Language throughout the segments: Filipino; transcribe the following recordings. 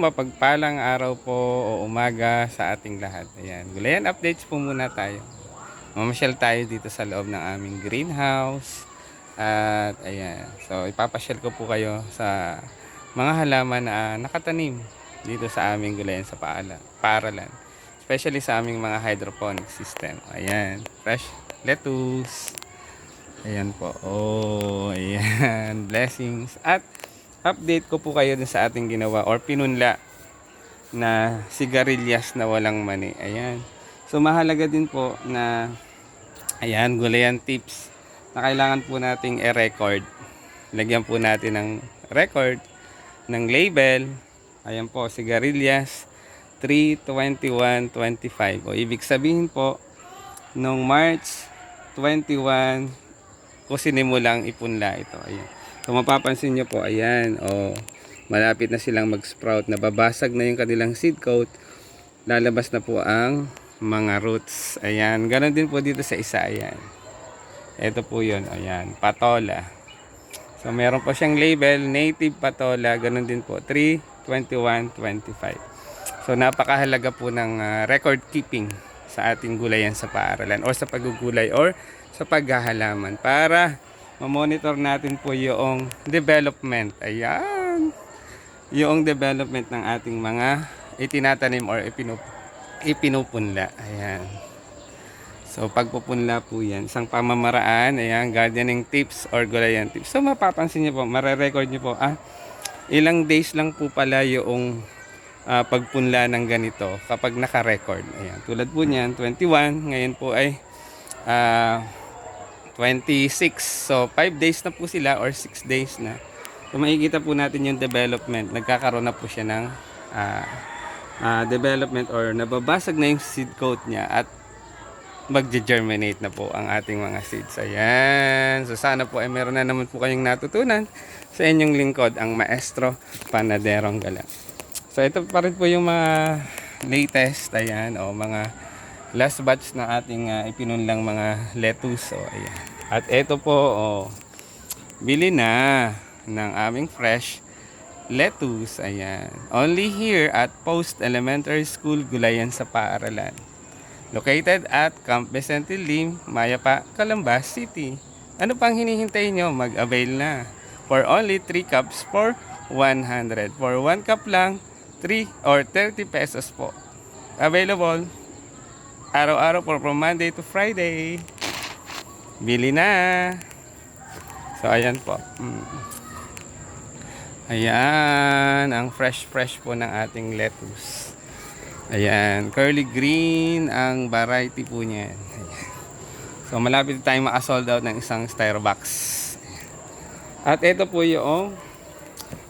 mapagpalang araw po o umaga sa ating lahat. Ayan, gulayan updates po muna tayo. Mamasyal tayo dito sa loob ng aming greenhouse. At ayan, so ipapasyal ko po kayo sa mga halaman na nakatanim dito sa aming gulayan sa paaralan. Especially sa aming mga hydroponic system. Ayan, fresh lettuce. Ayan po. Oh, ayan. Blessings. At update ko po kayo dun sa ating ginawa or pinunla na sigarilyas na walang mani. Ayan. So mahalaga din po na ayan, gulayan tips na kailangan po nating i-record. Lagyan po natin ng record ng label. Ayan po, sigarilyas 3/21/25. O ibig sabihin po nung March 21 ko sinimulang ipunla ito. Ayan. So mapapansin nyo po, ayan, malapit na silang mag-sprout, nababasag na yung kanilang seed coat, lalabas na po ang mga roots. Ayan, ganoon din po dito sa isa, ayan. Ito po yun, ayan, patola. So meron po siyang label, native patola, ganoon din po, 3/21/25. So napakahalaga po ng record keeping sa ating gulayan sa paaralan o sa paggugulay or sa paghahalaman para ma-monitor natin po yung development. Ayan. Yung development ng ating mga itinatanim or ipinupunla. Ayan. So pagpupunla po yan, isang pamamaraan, ayan, gardening tips or gulayan tips. So mapapansin niyo po, mare-record niyo po, ilang days lang po pala yung pagpunla ng ganito kapag naka-record. Ayan. Tulad po niyan, 21, ngayon po ay 26. So 5 days na po sila or 6 days na. So makikita po natin yung development. Nagkakaroon na po siya ng development or nababasag na yung seed coat niya at magge-germinate na po ang ating mga seeds. Ayan. So sana po ay meron na naman po kayong natutunan sa inyong lingkod, ang Maestro Panaderong Gala. So ito pa rin po yung mga latest, ayan, mga last batch na ating ipinunlang mga lettuce. Ayan. At ito po, bili na ng aming fresh lettuce. Ayan. Only here at Post Elementary School, Gulayan sa Paaralan. Located at Camp Vicente Lim, Mayapa, Calambas City. Ano pang hinihintay nyo? Mag-avail na. For only 3 cups for 100. For 1 cup lang, 3 or 30 pesos po. Available araw-araw po from Monday to Friday. Bili na. So ayan po. Ayan, ang fresh po ng ating lettuce. Ayan, curly green ang variety po niyan. Ayan. So malapit tayong maka-sold out ng isang styro box. At ito po yung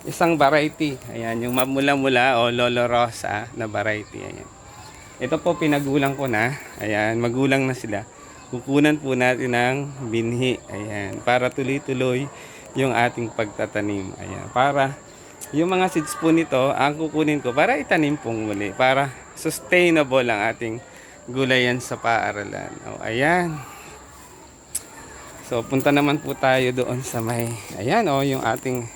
isang variety. Ayan, yung mamula-mula o Lolo Rosa na variety. Ayan. Ito po pinagulang ko na. Ayan, magulang na sila. Kukunan po natin ng binhi. Ayan, para tuloy-tuloy yung ating pagtatanim. Ayan, para yung mga seeds po nito, ang kukunin ko para itanim pong muli. Para sustainable ang ating gulayan sa paaralan. Ayan. So, punta naman po tayo doon sa may, ayan yung ating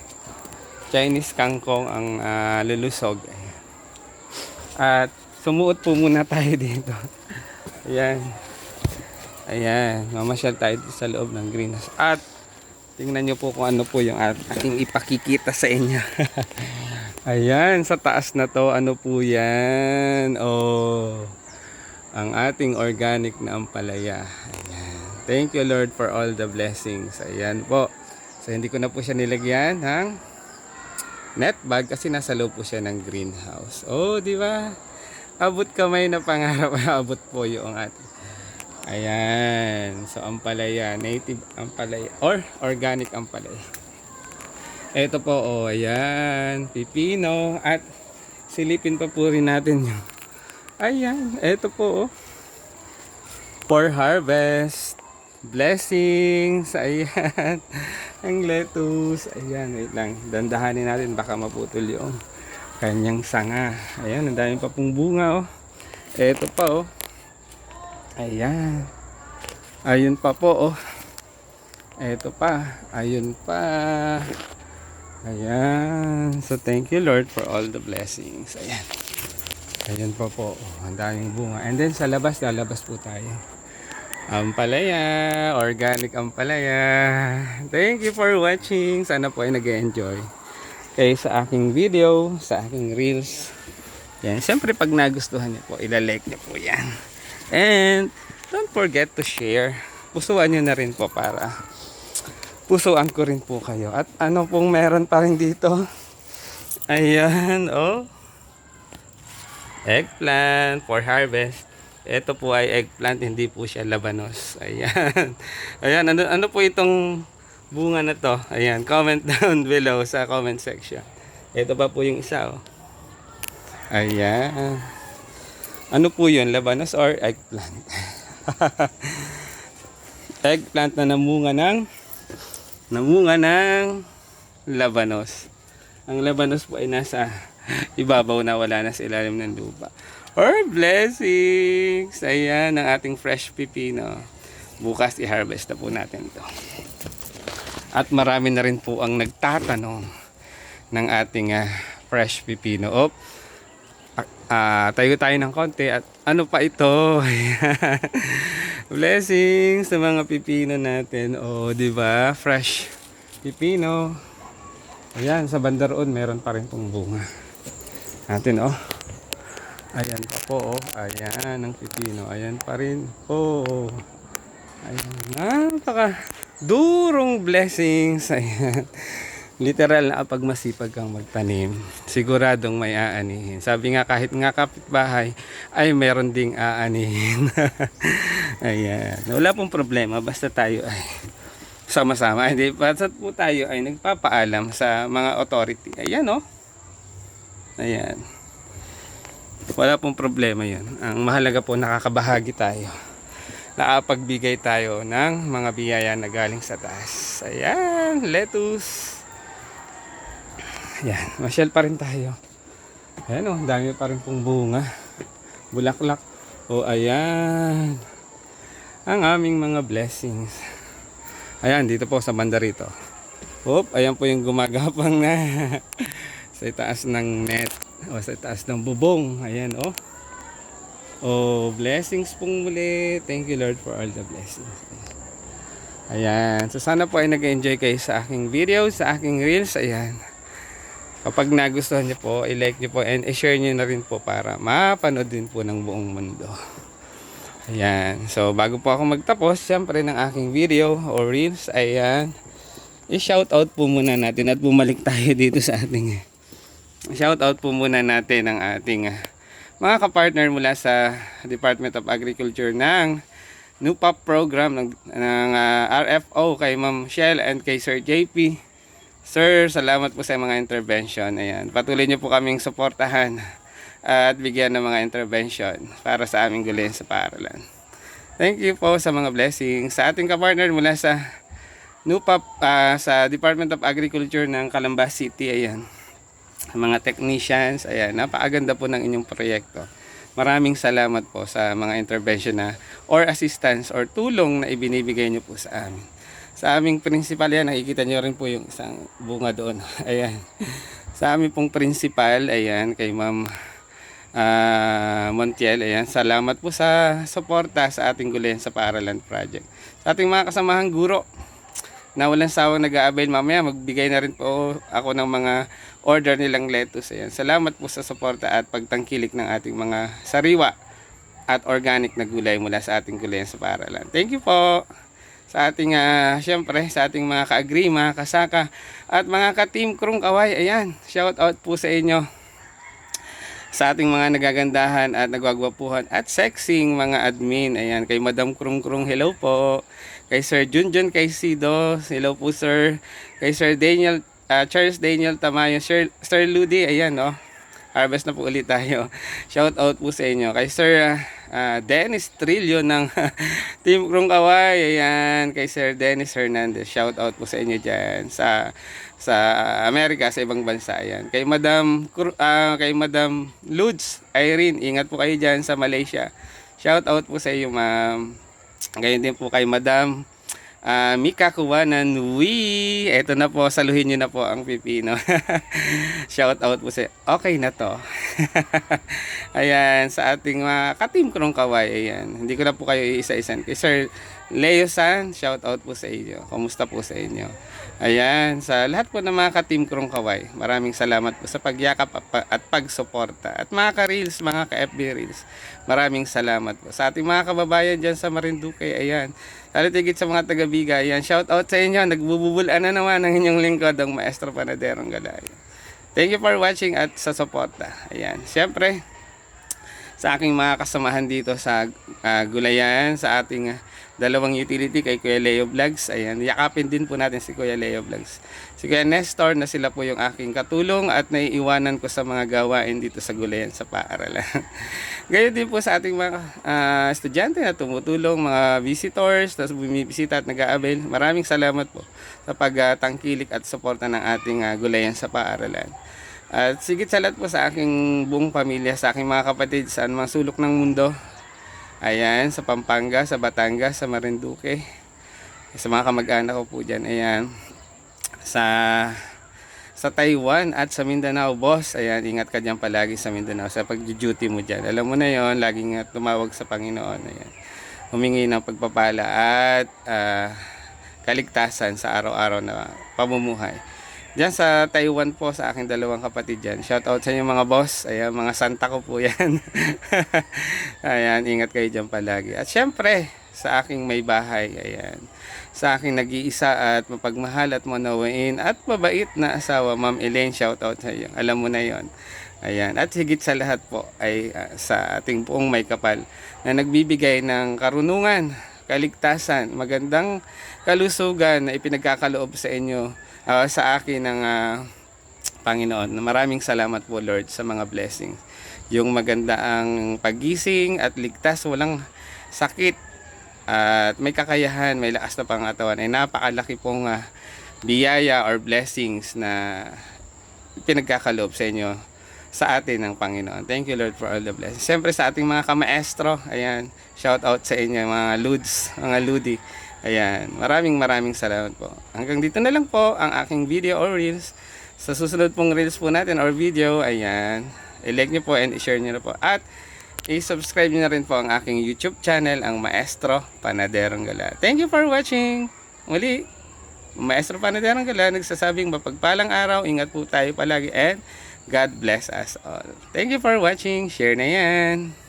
Chinese kangkong ang lulusog. Ayan. At sumuot po muna tayo dito. Ayan. Ayan. Mamasyal tayo sa loob ng greenhouse. At tingnan nyo po kung ano po yung aking ipakikita sa inyo. Ayan. Sa taas na to, ano po yan? Ang ating organic na ampalaya. Ayan. Thank you Lord for all the blessings. Ayan po. So hindi ko na po siya nilagyan ng net bag kasi nasa loob po siya ng greenhouse. Di ba? Abot kamay na pangarap. Abot po yung ating. Ayan. So ampalaya, native ampalaya or organic ampalaya. Ito po, ayan, pipino at silipin pa po rin natin yung. Ayan, ito po, for harvest. Blessings. Ayan. Ang lettuce. Ayan, wait lang. Dandahanin natin baka maputol yung kanyang sanga. Ayan, ang dami pa pong bunga, Ito pa, Ayan. Ayun pa po, Ito pa. Ayun pa. Ayan. So, thank you Lord for all the blessings. Ayan. Ayan pa po. Ang daming bunga. And then, sa labas, lalabas po tayo. Ampalaya. Organic ampalaya. Thank you for watching. Sana po ay nag-enjoy kayo sa aking video, sa aking reels. Yan. Siyempre, pag nagustuhan niyo po, ilalike niyo po yan. And, don't forget to share. Pusuan niyo na rin po para pusuan ko rin po kayo. At ano pong meron pa rin dito? Ayan, oh. Eggplant for harvest. Ito po ay eggplant, hindi po siya labanos. Ayan. Ayan, ano po itong bunga na to? Ayan, comment down below sa comment section. Ito pa po yung isa, oh. Ayan. Ano po yun? Labanos or eggplant? Eggplant na namunga ng labanos. Ang labanos po ay nasa ibabaw na, wala na sa ilalim ng lupa. Or blessings! Ayan ang ating fresh pipino. Bukas i-harvest na po natin to. At marami na rin po ang nagtatanong ng ating fresh pipino. Tayo ng konti at ano pa ito? Blessings sa mga pipino natin. Oh, di ba? Fresh pipino. Ayan, sa banda roon meron pa rin pong bunga. Natin, oh. Ayan pa po, oh. Ayan ang pipino. Ayan pa rin. Oh. Ayan. Napaka durong blessings. Ayan. Literal na pag masipag kang magtanim, siguradong may aanihin. Sabi nga, kahit nga kapitbahay, ay meron ding aanihin. Ayan. Wala pong problema, basta tayo ay sama-sama. Hindi, basta po tayo ay nagpapaalam sa mga authority. Ayan, oh. Ayan. Wala pong problema yun. Ang mahalaga po, nakakabahagi tayo. Nakapagbigay tayo ng mga biyaya na galing sa taas. Ayan, lettuce. Ayan, masyal pa rin tayo. Ayan, oh, dami pa rin pong bunga. Bulaklak. O, ayan. Ang aming mga blessings. Ayan, dito po sa banda rito. Oop, ayan po yung gumagapang na sa itaas ng net. O, sa itaas ng bubong. Ayan, oh. Oh, blessings pong muli. Thank you Lord for all the blessings. Ayan. So, sana po ay nag-enjoy kayo sa aking video, sa aking reels. Ayan. Kapag nagustuhan niyo po, i-like niyo po and i-share niyo na rin po para mapanood din po ng buong mundo. Ayan. So, bago po ako magtapos, siyempre ng aking video o reels, ayan, i-shoutout po muna natin at bumalik tayo dito sa ating shoutout po muna natin ang ating mga kapartner mula sa Department of Agriculture ng NUPAP program ng RFO kay Ma'am Shell and kay Sir JP. Sir, salamat po sa mga intervention. Ayan, patuloy niyo po kaming suportahan at bigyan ng mga intervention para sa aming gulayan sa paaralan. Thank you po sa mga blessings. Sa ating kapartner mula sa NUPAP, sa Department of Agriculture ng Calamba City, ayan, mga technicians, ayan, napakaganda po ng inyong proyekto. Maraming salamat po sa mga intervention na or assistance or tulong na ibinibigay niyo po sa amin. Sa aming principal, yan, nakikita nyo rin po yung isang bunga doon. Ayan. Sa aming pong principal, ayan, kay Ma'am Montiel, ayan, salamat po sa suporta sa ating gulayan sa paaralan project. Sa ating mga kasamahang guro, na walang sawang nag-a-avail, mamaya magbigay na rin po ako ng mga order nilang lettuce. Ayan. Salamat po sa suporta at pagtangkilik ng ating mga sariwa at organic na gulay mula sa ating gulayan sa paaralan. Thank you po sa ating, syempre, sa ating mga ka-agree, mga kasaka, at mga ka-team Krung Kaway. Ayan, shout out po sa inyo. Sa ating mga nagagandahan at nagwagwapuhan at sexing mga admin. Ayan, kay Madam Krung Krung, hello po. Kay Sir Junjun Kaisido, hello po sir. Kay Sir Daniel, Charles Daniel Tamayo, Sir Ludi, ayan, oh. Harvest na po ulit tayo. Shout out po sa inyo. Kay Sir Dennis Trillo ng Team Krung Kaway. Ayan, kay Sir Dennis Hernandez. Shout out po sa inyo dyan sa Amerika, sa ibang bansa. Ayan. Kay Madam Ludes Irene, ingat po kayo dyan sa Malaysia. Shout out po sa iyo, ma'am. Gayon din po kay Madam Mika Kuwanan, eto na po, saluhin nyo na po ang pipino. Shout out po sa, okay na to. Ayan, sa ating mga ka-team Krong Kaway, ayan. Hindi ko na po kayo iisa-isan. Kay Sir Leo San, shout out po sa inyo. Kumusta po sa inyo? Ayan, sa lahat po ng mga ka-team Krong Kaway, maraming salamat po sa pagyakap at pagsuporta. At mga ka-reels, mga ka-FB reels, maraming salamat po. Sa ating mga kababayan dyan sa Marinduque, ayan. Lalo tigit sa mga taga-Biga, ayan. Shout out sa inyo, nagbububulan na naman ang inyong lingkod, ang Maestro Panaderong Galaya. Thank you for watching at sa suporta. Ayan, siyempre, sa aking mga kasamahan dito sa Gulayan, sa ating dalawang utility kay Kuya Leo Vlogs. Ayan, yakapin din po natin si Kuya Leo Vlogs. Si Kuya Nestor na sila po yung aking katulong at naiiwanan ko sa mga gawain dito sa Gulayan sa paaralan. Gayon din po sa ating mga estudyante na tumutulong, mga visitors na bumibisita at nag-aabil. Maraming salamat po sa pagtangkilik at suporta ng ating Gulayan sa paaralan. At sigit sa lahat po sa aking buong pamilya, sa aking mga kapatid sa mga sulok ng mundo. Ayan, sa Pampanga, sa Batangas, sa Marinduque. Sa mga kamag-anak ko po dyan. Ayan, sa Taiwan at sa Mindanao, boss. Ayan, ingat ka dyan palagi sa Mindanao sa pag-duty mo dyan. Alam mo na yon, laging tumawag sa Panginoon. Ayan, humingi ng pagpapala at kaligtasan sa araw-araw na pamumuhay. Diyan sa Taiwan po, sa aking dalawang kapatid dyan. Shout out sa inyo mga boss. Ayan, mga santa ko po yan. Ayan, ingat kayo dyan palagi. At syempre, sa aking may bahay. Ayan. Sa aking nag-iisa at mapagmahal at manawain at mabait na asawa, Ma'am Elaine. Shout out sa iyo. Alam mo na yon. Ayan. At higit sa lahat po ay sa ating buong may kapal na nagbibigay ng karunungan, kaligtasan, magandang kalusugan na ipinagkakaloob sa inyo. Sa akin ng Panginoon. Maraming salamat po Lord sa mga blessings. Yung maganda ang pagising at ligtas, walang sakit at may kakayahan, may lakas na pangatawan ay napakalaki pong biyaya or blessings na pinagkakaloob sa inyo sa atin ng Panginoon. Thank you Lord for all the blessings. Siyempre sa ating mga kamaestro, ayan, shout out sa inyo mga Ludes, mga Ludi. Ayan, maraming salamat po. Hanggang dito na lang po ang aking video or reels. Sa susunod pong reels po natin or video, ayan, i-like nyo po and i-share nyo na po. At i-subscribe nyo na rin po ang aking YouTube channel, ang Maestro Panaderong Galaya. Thank you for watching. Muli, Maestro Panaderong Galaya, nagsasabing mapagpalang araw, ingat po tayo palagi, and God bless us all. Thank you for watching. Share na yan.